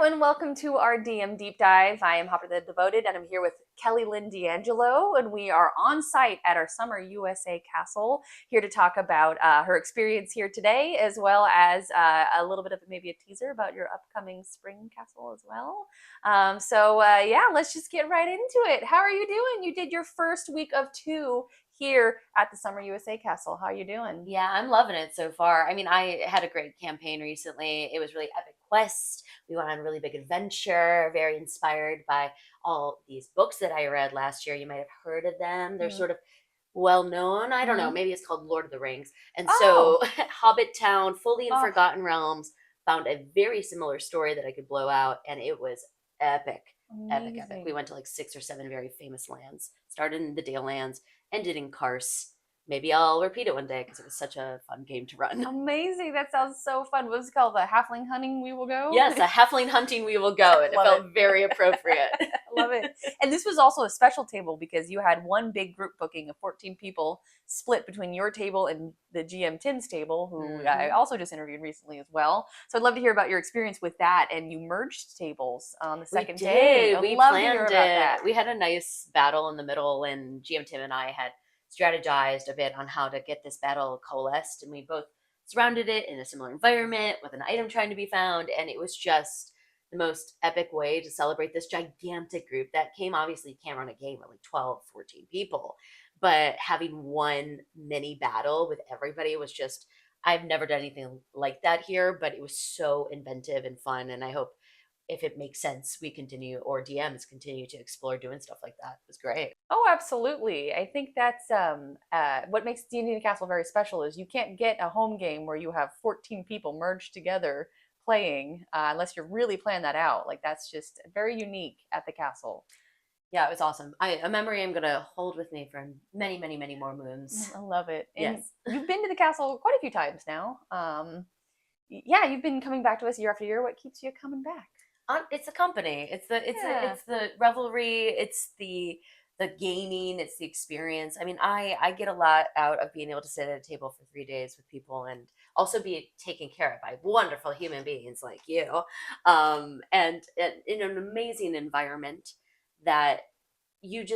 Hello and welcome to our DM Deep Dive. I am Hopper the Devoted and I'm here with Kelly Lynne D'Angelo, and we are on site at our Summer USA Castle here to talk about her experience here today, as well as a little bit of maybe a teaser about your upcoming spring castle as well. Yeah, let's just get right into it. How are you doing? You did your first week of two here at the Summer USA Castle. How are you doing? Yeah, I'm loving it so far. I mean, I had a great campaign recently. It was really epic quest. We went on a really big adventure, very inspired by all these books that I read last year. You might have heard of them. They're Mm. sort of well known. I don't know. Mm-hmm. Maybe it's called Lord of the Rings. And so Oh, Hobbit Town, fully in oh, Forgotten Realms, found a very similar story that I could blow out, and it was epic. Epic, epic. We amazing. went to like 6 or 7 very famous lands. Started in the Dale lands, ended in Kars. Maybe I'll repeat it one day because it was such a fun game to run. Amazing. That sounds so fun. What's it called? The Halfling Hunting We Will Go? Yes, a halfling hunting we will go, and it Love it. felt very appropriate. Love it. And this was also a special table because you had one big group booking of 14 people split between your table and the GM Tim's table, who I Hmm. also just interviewed recently as well. So I'd love to hear about your experience with that. And you merged tables on the We second day. did. I'd We love to hear planned about it. that. We had a nice battle in the middle, and GM Tim and I had strategized a bit on how to get this battle coalesced, and we both surrounded it in a similar environment with an item trying to be found, and it was just the most epic way to celebrate this gigantic group that came. Obviously, you can't run a game with like 12, 14 people, but having one mini battle with everybody was just, I've never done anything like that here, but it was so inventive and fun, and I hope if it makes sense, we continue, or DMs continue to explore doing stuff like that. It was great. Oh, absolutely. I think that's what makes D&D Castle very special is you can't get a home game where you have 14 people merged together playing unless you're really planning that out. Like that's just very unique at the castle. Yeah, it was awesome. A memory I'm gonna hold with me for many, many, many more moons. I love it. And Yes. you've been to the castle quite a few times now. Yeah, you've been coming back to us year after year. What keeps you coming back? It's the company. Yeah. It's the revelry. It's the gaming. It's the experience. I mean, I get a lot out of being able to sit at a table for 3 days with people and also be taken care of by wonderful human beings like you, and in an amazing environment that you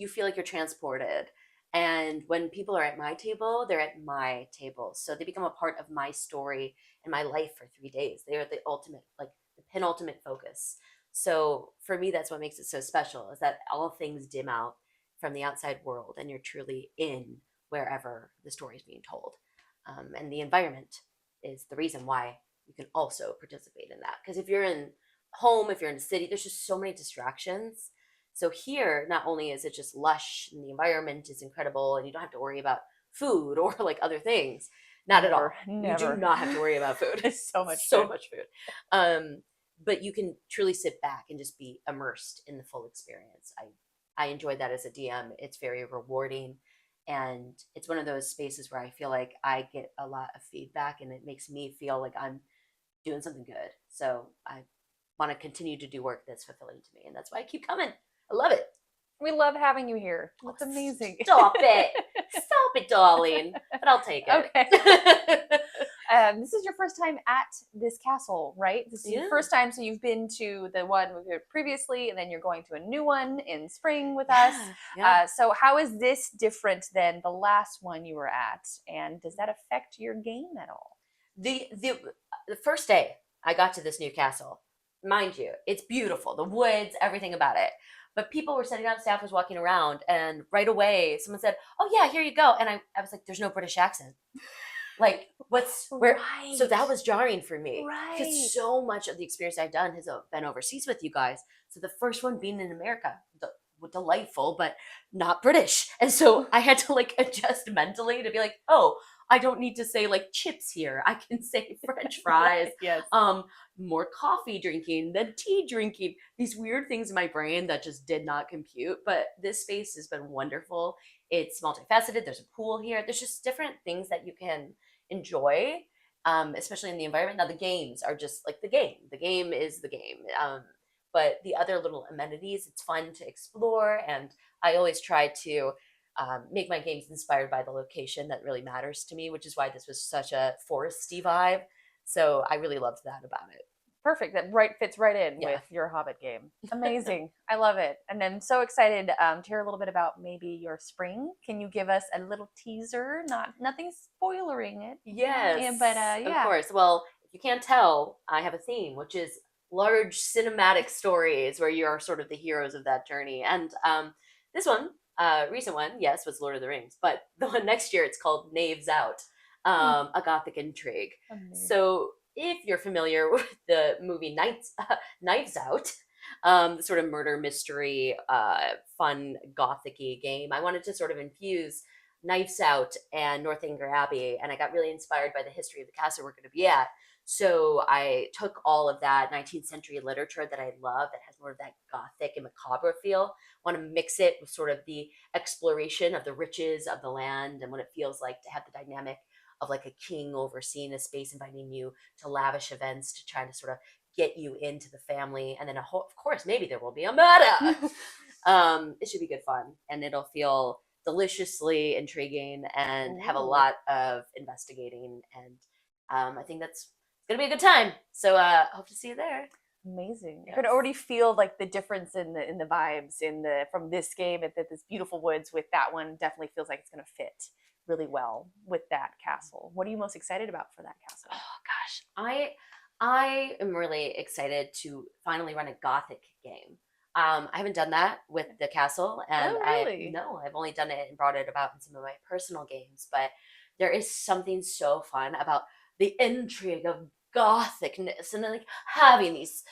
feel like you're transported. And when people are at my table, they're at my table, so they become a part of my story and my life for 3 days. They are the ultimate, like the penultimate focus. So for me, that's what makes it so special, is that all things dim out from the outside world and you're truly in wherever the story is being told. And the environment is the reason why you can also participate in that, because if you're in home, if you're in a city, there's just so many distractions. So here, not only is it just lush and the environment is incredible and you don't have to worry about food or like other things. Not at Never, all. You do never. not have to worry about food. So much So food. much food. But you can truly sit back and just be immersed in the full experience. I enjoyed that as a DM. It's very rewarding. And it's one of those spaces where I feel like I get a lot of feedback and it makes me feel like I'm doing something good. So I want to continue to do work that's fulfilling to me. And that's why I keep coming. I love it. We love having you here. Oh, That's amazing. stop it. Stop it, darling. But I'll take Okay. it. This is your first time at this castle, right? This is your Yeah. first time, so you've been to the one we heard previously, and then you're going to a new one in spring with us. Yeah. Yeah. So, how is this different than the last one you were at, and does that affect your game at all? The first day I got to this new castle, mind you, it's beautiful, the woods, everything about it. But people were setting up, staff was walking around, and right away someone said, "Oh yeah, here you go." And I was like, "There's no British accent." Like, what's where? Right. So that was jarring for me Right. because so much of the experience I've done has been overseas with you guys. So the first one being in America, delightful, but not British. And so I had to like adjust mentally to be like, oh, I don't need to say like chips here. I can say French fries, Right, yes. more coffee drinking than tea drinking. These weird things in my brain that just did not compute. But this space has been wonderful. It's multifaceted. There's a pool here. There's just different things that you can enjoy, especially in the environment. Now the games are just like the game. The game is the game. But the other little amenities, it's fun to explore. And I always try to make my games inspired by the location that really matters to me, which is why this was such a foresty vibe. So I really loved that about it. Perfect. That right fits right in Yeah. with your Hobbit game. Amazing. I love it. And I'm so excited to hear a little bit about maybe your spring. Can you give us a little teaser? Nothing spoilering it. Yes, But of yeah. course. Well, if you can't tell, I have a theme, which is large cinematic stories where you are sort of the heroes of that journey. And this one, recent one, yes, was Lord of the Rings, but the one next year, it's called Knaves Out, a Gothic Intrigue. Amazing. So if you're familiar with the movie Knives Out, the sort of murder mystery, fun Gothic-y game, I wanted to sort of infuse Knives Out and Northanger Abbey, and I got really inspired by the history of the castle we're going to be at. So I took all of that 19th century literature that I love, that has more of that Gothic and macabre feel, want to mix it with sort of the exploration of the riches of the land and what it feels like to have the dynamic of like a king overseeing a space, inviting you to lavish events to try to sort of get you into the family, and then of course maybe there will be a murder. It should be good fun, and it'll feel deliciously intriguing and have a Ooh. lot of investigating, and I think that's gonna be a good time. So hope to see you there. Amazing. I Yes. could already feel like the difference in the vibes in the from this game at this beautiful woods with that one definitely feels like it's going to fit really well with that castle. What are you most excited about for that castle? Oh gosh, I am really excited to finally run a Gothic game. I haven't done that with the castle, and Oh, really? I've only done it and brought it about in some of my personal games. But there is something so fun about the intrigue of Gothicness, and like having these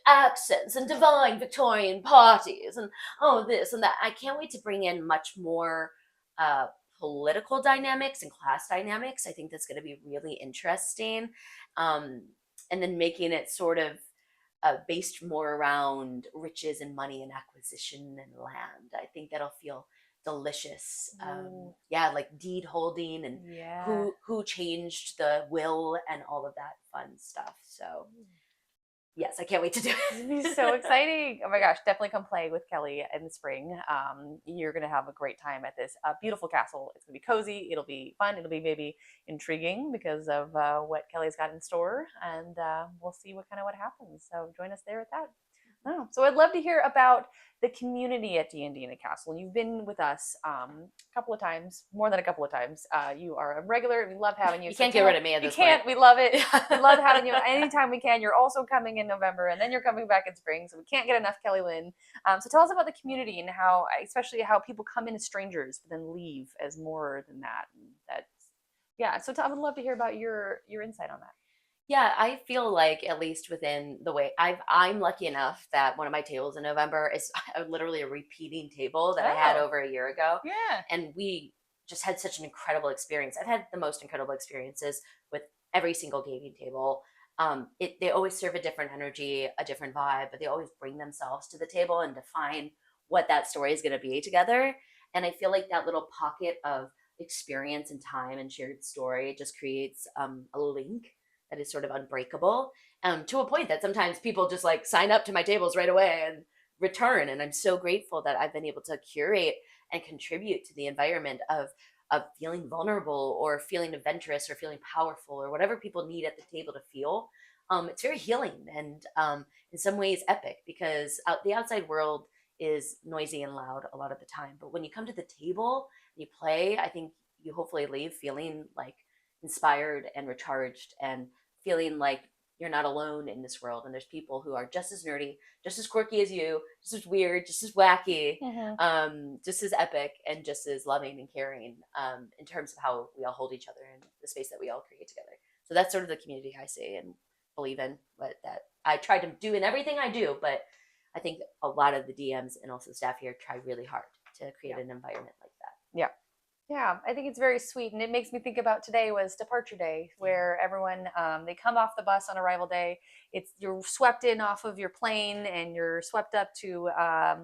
accents and divine Victorian parties, and oh this and that. I can't wait to bring in much more uh, political dynamics and class dynamics. I think that's going to be really interesting. Um, and then making it sort of based more around riches and money and acquisition and land. I think that'll feel delicious. Ooh, Yeah, like deed holding and yeah. who changed the will and all of that fun stuff. So yes, I can't wait to do This would be so it. exciting. Oh my gosh, definitely come play with Kelly in the spring. You're going to have a great time at this beautiful castle. It's going to be cozy. It'll be fun. It'll be maybe intriguing because of what Kelly's got in store. And we'll see what happens. So join us there at that. Oh, so I'd love to hear about the community at D&D in the castle. You've been with us a couple of times, more than a couple of times. You are a regular. We love having you. You So can't get rid of me at you this can't. point. We love it. We love having you anytime we can. You're also coming in November, and then you're coming back in spring. So we can't get enough Kelly Lynne. So tell us about the community and how, especially how people come in as strangers, but then leave as more than that. And that's yeah. So I would love to hear about your insight on that. Yeah, I feel like at least within the way I'm lucky enough that one of my tables in November is literally a repeating table that I had Oh, over a year ago, yeah. and we just had such an incredible experience. I've had the most incredible experiences with every single gaming table. They always serve a different energy, a different vibe, but they always bring themselves to the table and define what that story is going to be together. And I feel like that little pocket of experience and time and shared story just creates a link that is sort of unbreakable, to a point that sometimes people just like sign up to my tables right away and return. And I'm so grateful that I've been able to curate and contribute to the environment of feeling vulnerable or feeling adventurous or feeling powerful or whatever people need at the table to feel. It's very healing and in some ways epic, because the outside world is noisy and loud a lot of the time. But when you come to the table and you play, I think you hopefully leave feeling like inspired and recharged and feeling like you're not alone in this world, and there's people who are just as nerdy, just as quirky as you, just as weird, just as wacky, Mm-hmm. just as epic, and just as loving and caring, in terms of how we all hold each other in the space that we all create together. So that's sort of the community I see and believe in, but that I try to do in everything I do. But I think a lot of the DMs and also staff here try really hard to create Yeah. an environment like that. Yeah. Yeah, I think it's very sweet, and it makes me think about today was departure day, where everyone they come off the bus on arrival day. It's you're swept in off of your plane, and you're swept up to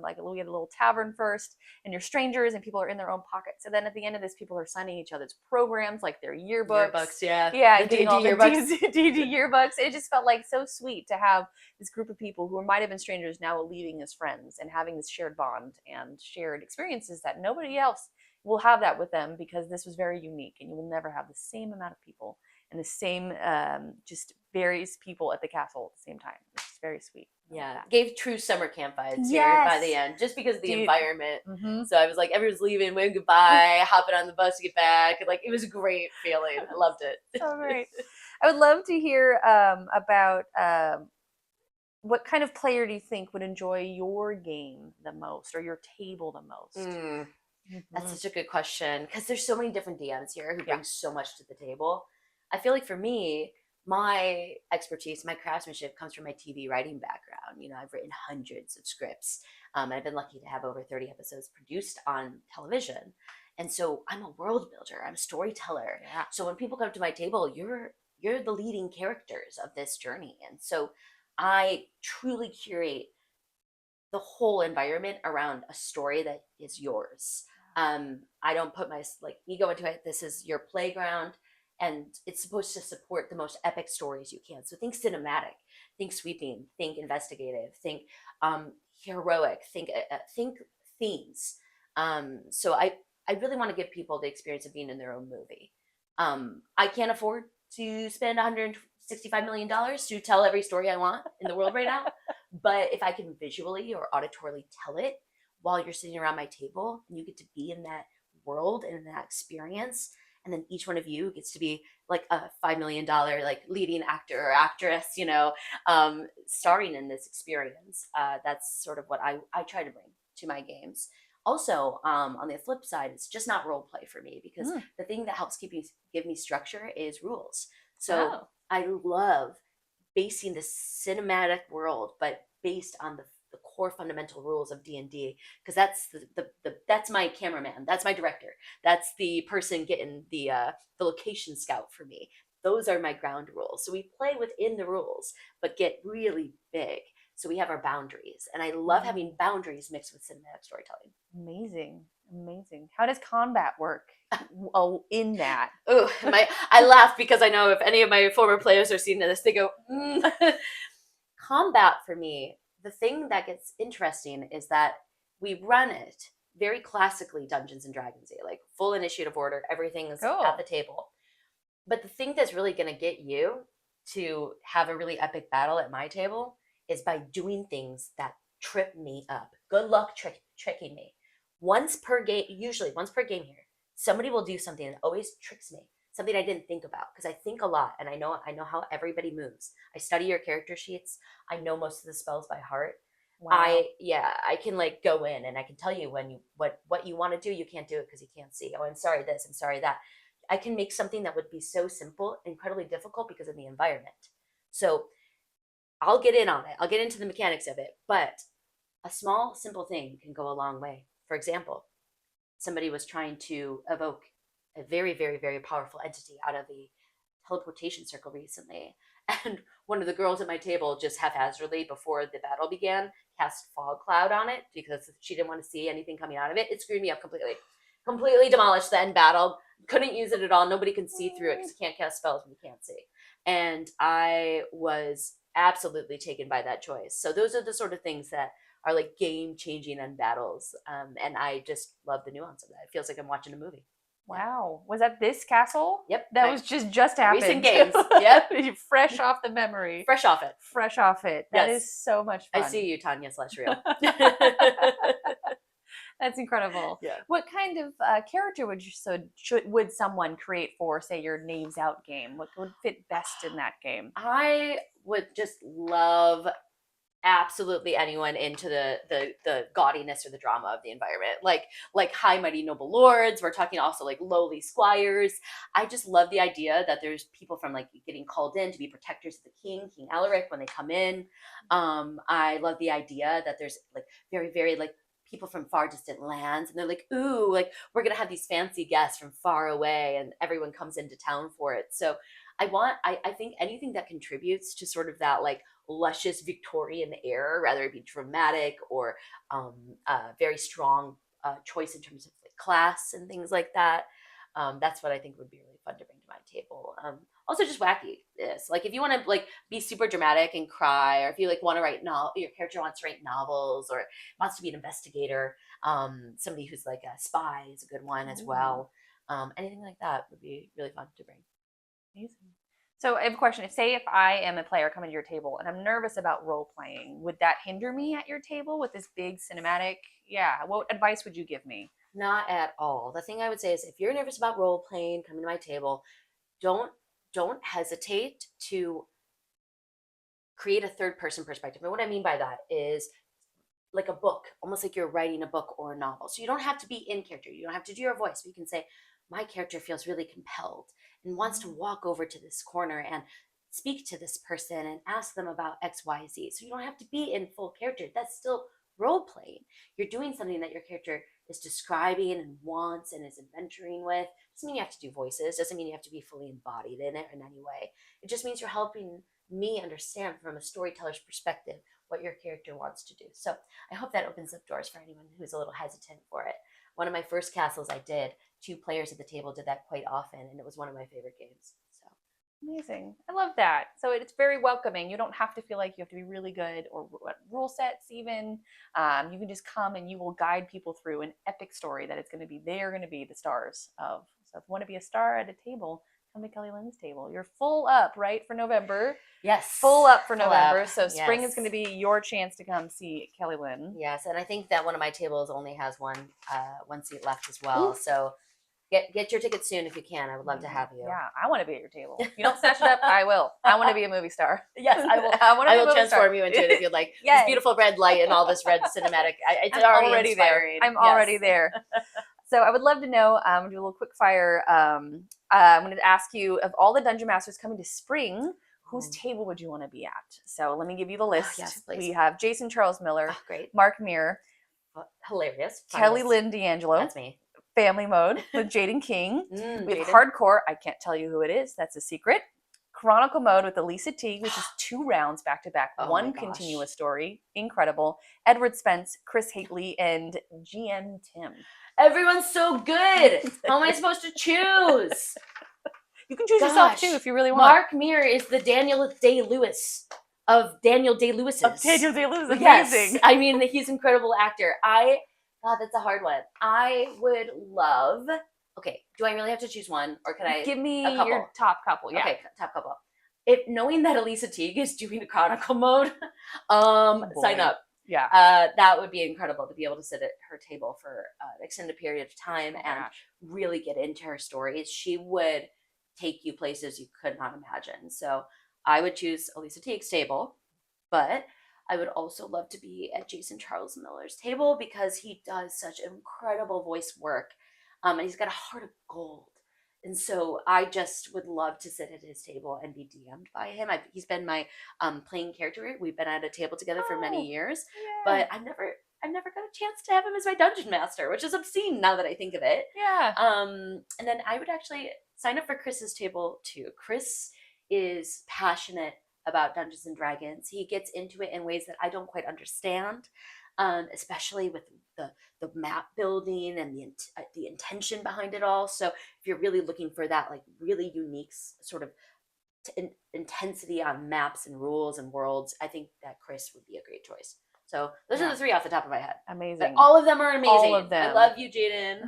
like we had a little tavern first, and you're strangers, and people are in their own pockets. So then at the end of this, people are signing each other's programs, like their yearbooks. Yeah, Yeah, the and getting D&D all the yearbooks. D&D yearbooks. It just felt like so sweet to have this group of people who might have been strangers now leaving as friends and having this shared bond and shared experiences that nobody else will have that with them, because this was very unique, and you will never have the same amount of people and the same just various people at the castle at the same time, which is very sweet. Yeah, gave true summer camp vibes here by the Yes. end, just because of the Do you- environment. Mhm. So I was like, everyone's leaving, waving goodbye, hopping on the bus to get back. Like, it was a great feeling. I loved it. So great. I would love to hear about what kind of player do you think would enjoy your game the most or your table the most? That's such a good question, because there's so many different DMs here who Yeah. bring so much to the table. I feel like for me, my expertise, my craftsmanship comes from my TV writing background. You know, I've written hundreds of scripts, and I've been lucky to have over 30 episodes produced on television. And so I'm a world builder. I'm a storyteller. Yeah. So when people come to my table, you're the leading characters of this journey. And so I truly curate the whole environment around a story that is yours. I don't put my ego into it. This is your playground, and it's supposed to support the most epic stories you can. So think cinematic, think sweeping, think investigative, think heroic, think themes. So I really want to give people the experience of being in their own movie. I can't afford to spend $165 million to tell every story I want in the world right now. But if I can visually or auditorily tell it while you're sitting around my table, and you get to be in that world and in that experience, and then each one of you gets to be like a $5 million like leading actor or actress, you know, starring in this experience. That's sort of what I try to bring to my games. Also, on the flip side, it's just not role play for me, because the thing that helps give me structure is rules. So I love basing the cinematic world, but based on the core fundamental rules of D&D, because that's that's my cameraman, that's my director, that's the person getting the location scout for me. Those are my ground rules. So we play within the rules, but get really big. So we have our boundaries, and I love having boundaries mixed with cinematic storytelling. Amazing. How does combat work in that? Oh, I laugh because I know if any of my former players are seeing this, they go, Combat for me, the thing that gets interesting is that we run it very classically Dungeons and Dragons, like full initiative order, everything is at the table. But the thing that's really going to get you to have a really epic battle at my table is by doing things that trip me up. Good luck tricking me. Usually once per game here, somebody will do something that always tricks me, something I didn't think about, because I think a lot, and I know how everybody moves. I study your character sheets. I know most of the spells by heart. Wow. I can like go in and I can tell you what you want to do. You can't do it because you can't see. Oh, I'm sorry this, I'm sorry that. I can make something that would be so simple incredibly difficult because of the environment. So I'll get in on it. I'll get into the mechanics of it, but a small, simple thing can go a long way. For example, somebody was trying to evoke a very, very, very powerful entity out of the teleportation circle recently. And one of the girls at my table just haphazardly, before the battle began, cast fog cloud on it because she didn't want to see anything coming out of it. It screwed me up completely. Completely demolished the end battle. Couldn't use it at all. Nobody can see through it because you can't cast spells when you can't see. And I was absolutely taken by that choice. So those are the sort of things that are like game-changing end battles. And I just love the nuance of that. It feels like I'm watching a movie. Wow. Was that this castle? Yep. That was just happened. Recent games. Yep. Fresh off the memory. Fresh off it. Fresh off it. That is so much fun. I see you, Tanya /Real. That's incredible. Yeah. What kind of character would someone create for, say, your Knaves Out game? What would fit best in that game? I would just love absolutely anyone into the gaudiness or the drama of the environment, like high mighty noble lords. We're talking also like lowly squires. I just love the idea that there's people from like getting called in to be protectors of the King Alaric when they come in. I love the idea that there's like very, very like people from far distant lands, and they're like, ooh, like we're gonna have these fancy guests from far away, and everyone comes into town for it. So I think anything that contributes to sort of that like luscious Victorian air, rather it be dramatic or very strong choice in terms of like class and things like that. That's what I think would be really fun to bring to my table. Also just wacky. This, like if you want to like be super dramatic and cry, or if you like want to write your character wants to write novels or wants to be an investigator, somebody who's like a spy is a good one as well. Anything like that would be really fun to bring. Amazing. So I have a question. Say if I am a player coming to your table and I'm nervous about role playing, would that hinder me at your table with this big cinematic? Yeah. What advice would you give me? Not at all. The thing I would say is if you're nervous about role playing, coming to my table, don't don't hesitate to create a third person perspective. And what I mean by that is like a book, almost like you're writing a book or a novel. So you don't have to be in character. You don't have to do your voice. But you can say, my character feels really compelled and wants to walk over to this corner and speak to this person and ask them about XYZ. So you don't have to be in full character. That's still role playing. You're doing something that your character is describing and wants and is adventuring with. Doesn't mean you have to do voices. Doesn't mean you have to be fully embodied in it in any way. It just means you're helping me understand from a storyteller's perspective what your character wants to do. So I hope that opens up doors for anyone who's a little hesitant for it. One of my first castles I did, 2 players at the table did that quite often, and it was one of my favorite games. So Amazing. I love that. So it's very welcoming. You don't have to feel like you have to be really good or rule sets even. You can just come and you will guide people through an epic story that it's going to be, they're going to be the stars of. So if you want to be a star at a table, come to Kelly Lynne's table. You're full up, right, for November? yes, Full up for full November. up. So spring Yes. is going to be your chance to come see Kelly Lynne. Yes, and I think that one of my tables only has one seat left as well. Ooh. So get your tickets soon if you can. I would love to have you. Yeah, I want to be at your table. If you don't snatch it up, I will. I want to be a movie star. Yes, I will. I will transform you into it if you'd like. Yes. This beautiful red light and all this red cinematic. It's already there. I'm already there. So I would love to know, do a little quick fire. I'm going to ask you, of all the Dungeon Masters coming to spring, whose table would you want to be at? So let me give you the list. Yes, please. We have Jason Charles Miller, great. Mark Meir, hilarious. Kelly Lynne D'Angelo. That's me. Family Mode with Jaden King. We have Hardcore. I can't tell you who it is. That's a secret. Chronicle Mode with Elisa Teague, which is 2 rounds back to back, one continuous story. Incredible. Edward Spence, Chris Haitley, and GM Tim. Everyone's so good. How am I supposed to choose? You can choose yourself too if you really want. Mark Meir is the Daniel Day-Lewis of Daniel Day-Lewis's. Of Daniel Day-Lewis, amazing. Yes, I mean, he's an incredible actor. God, that's a hard one. I would love. Okay, do I really have to choose one, or can I give me a couple? Your top couple? Yeah. Okay, top couple. If knowing that Elisa Teague is doing a Chronicle Mode, sign up. Yeah, that would be incredible to be able to sit at her table for an extended period of time and really get into her stories. She would take you places you could not imagine. So I would choose Elisa Teague's table, but I would also love to be at Jason Charles Miller's table because he does such incredible voice work, and he's got a heart of gold. And so I just would love to sit at his table and be DM'd by him. He's been my playing character. We've been at a table together for many years, but I've never got a chance to have him as my dungeon master, which is obscene now that I think of it. Yeah. And then I would actually sign up for Chris's table too. Chris is passionate about Dungeons and Dragons. He gets into it in ways that I don't quite understand, especially with the map building and the intention behind it all. So if you're really looking for that like really unique sort of intensity on maps and rules and worlds, I think that Chris would be a great choice. So those are the 3 off the top of my head. Amazing. But all of them are amazing. All of them. I love you, Jaden.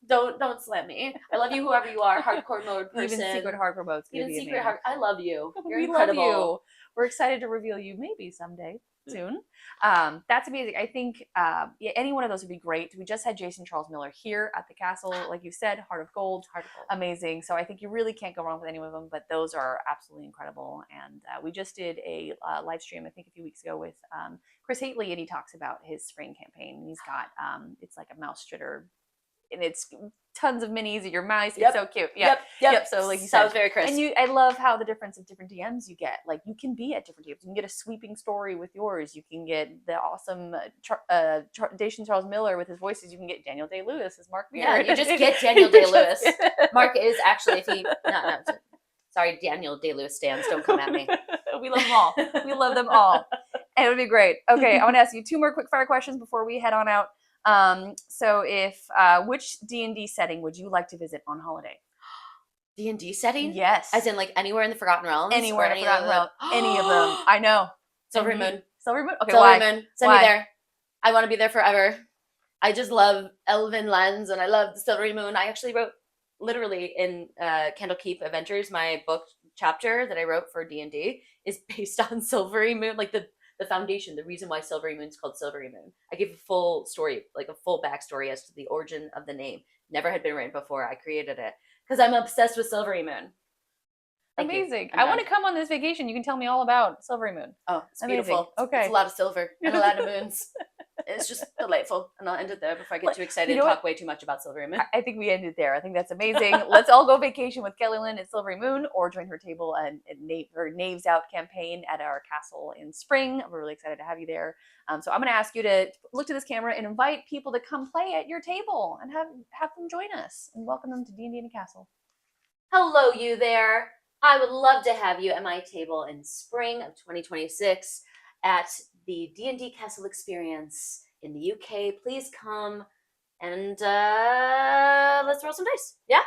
Don't slam me. I love you, whoever you are. Hardcore mode person. Even secret hardcore modes. Even secret hard. I love you. You're we incredible. Love you. We're excited to reveal you maybe someday soon. That's amazing. I think any one of those would be great. We just had Jason Charles Miller here at the castle, like you said, Heart of Gold. Amazing. So I think you really can't go wrong with any of them. But those are absolutely incredible. And we just did a live stream, I think, a few weeks ago with Chris Haitley, and he talks about his spring campaign. He's got it's like a mouse shitter. And it's tons of minis of your mice. It's so cute. Yep. So like you said, sounds very crisp. And I love how the difference of different DMs you get. Like you can be at different DMs. You can get a sweeping story with yours. You can get the awesome Jason Charles Miller with his voices. You can get Daniel Day-Lewis as Mark Meir. Yeah, you just get Daniel Day-Lewis. Mark is actually, if he no, sorry, Daniel Day-Lewis stands. Don't come at me. We love them all. We love them all. And it would be great. Okay, I want to ask you 2 more quick fire questions before we head on out. So if which D&D setting would you like to visit on holiday? D&D setting? Yes. As in like anywhere in the Forgotten Realms? Anywhere in the Forgotten Realms. Any of them. I know. Silver Moon. Silver Moon? Okay, Silver why? Moon. Send me there. I want to be there forever. I just love elven lands and I love the Silvery Moon. I actually wrote literally in Candlekeep Adventures, my book chapter that I wrote for D&D is based on Silvery Moon, like the foundation, the reason why Silvery Moon's called Silvery Moon. I give a full story, like a full backstory as to the origin of the name. Never had been written before. I created it because I'm obsessed with Silvery Moon. Thank Amazing. you. I want to come on this vacation. You can tell me all about Silvery Moon. Oh, it's Amazing. beautiful. Okay. It's a lot of silver and a lot of moons. It's just delightful. And I'll end it there before I get too excited You know and what? talk way too much about Silvery Moon. I think we ended there. I think that's amazing. Let's all go vacation with Kelly Lynne at Silvery Moon, or join her table and her Knaves Out campaign at our castle in spring. We're really excited to have you there. So I'm going to ask you to look to this camera and invite people to come play at your table and have them join us and welcome them to D&D in a Castle. Hello, you there. I would love to have you at my table in spring of 2026 at the D&D Castle Experience in the UK. Please come and let's roll some dice. Yeah?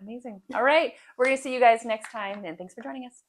Amazing. All right. We're going to see you guys next time, and thanks for joining us.